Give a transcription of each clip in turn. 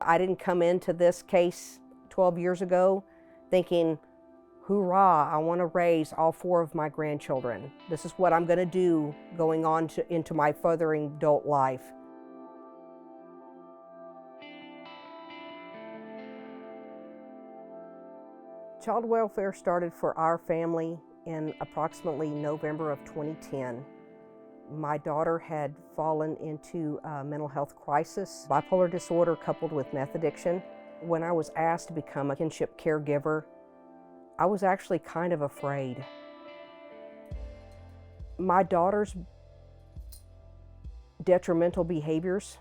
I didn't come into this case 12 years ago thinking, hoorah, I want to raise all 4 of my grandchildren. This is what I'm going to do going on into my furthering adult life. Child welfare started for our family in approximately November of 2010. My daughter had fallen into a mental health crisis, bipolar disorder coupled with meth addiction. When I was asked to become a kinship caregiver, I was actually kind of afraid. My daughter's detrimental behaviors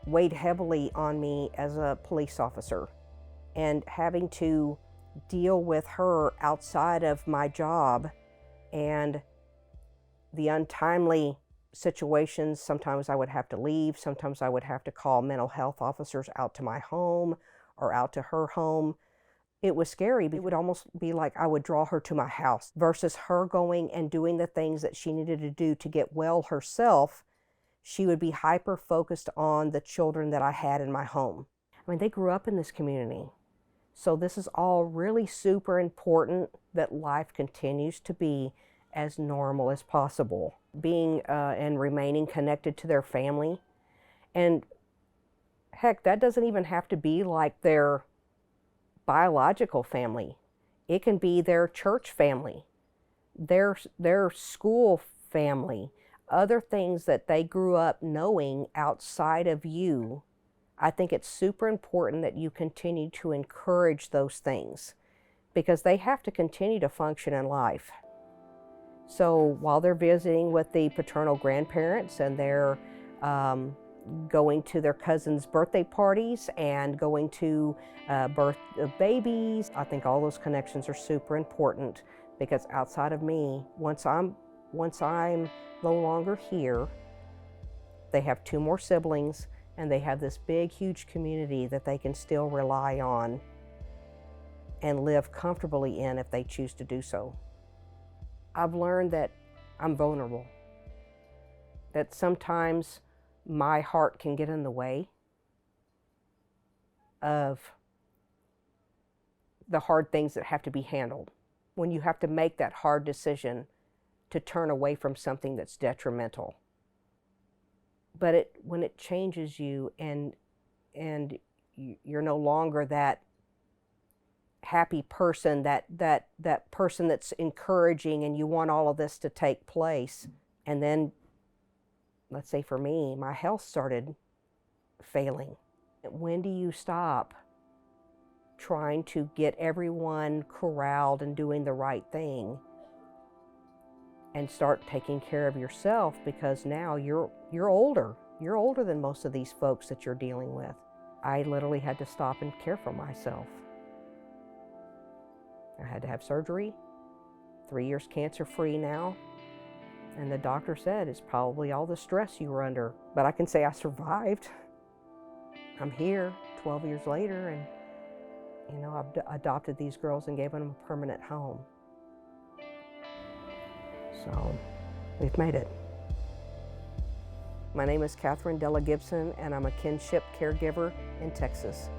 weighed heavily on me as a police officer, and having to deal with her outside of my job and the untimely situations. Sometimes I would have to leave, sometimes I would have to call mental health officers out to my home or out to her home. It was scary. It would almost be like I would draw her to my house versus her going and doing the things that she needed to do to get well herself. She would be hyper focused on the children that I had in my home. I mean, they grew up in this community. So this is all really super important that life continues to be as normal as possible. Being and remaining connected to their family. And heck, that doesn't even have to be like their biological family. It can be their church family, their school family, other things that they grew up knowing outside of you. I think it's super important that you continue to encourage those things because they have to continue to function in life. So while they're visiting with the paternal grandparents and they're going to their cousins' birthday parties and going to birth of babies, I think all those connections are super important because outside of me, once I'm no longer here, they have 2 more siblings and they have this big, huge community that they can still rely on and live comfortably in if they choose to do so. I've learned that I'm vulnerable, that sometimes my heart can get in the way of the hard things that have to be handled. When you have to make that hard decision to turn away from something that's detrimental. But when it changes you and you're no longer that happy person, that person that's encouraging and you want all of this to take place. And then, let's say for me, my health started failing. When do you stop trying to get everyone corralled and doing the right thing and start taking care of yourself, because now you're older. You're older than most of these folks that you're dealing with. I literally had to stop and care for myself. I had to have surgery, 3 years cancer-free now, and the doctor said it's probably all the stress you were under. But I can say I survived. I'm here 12 years later, and I've adopted these girls and given them a permanent home. So we've made it. My name is Catherine Della Gibson, and I'm a kinship caregiver in Texas.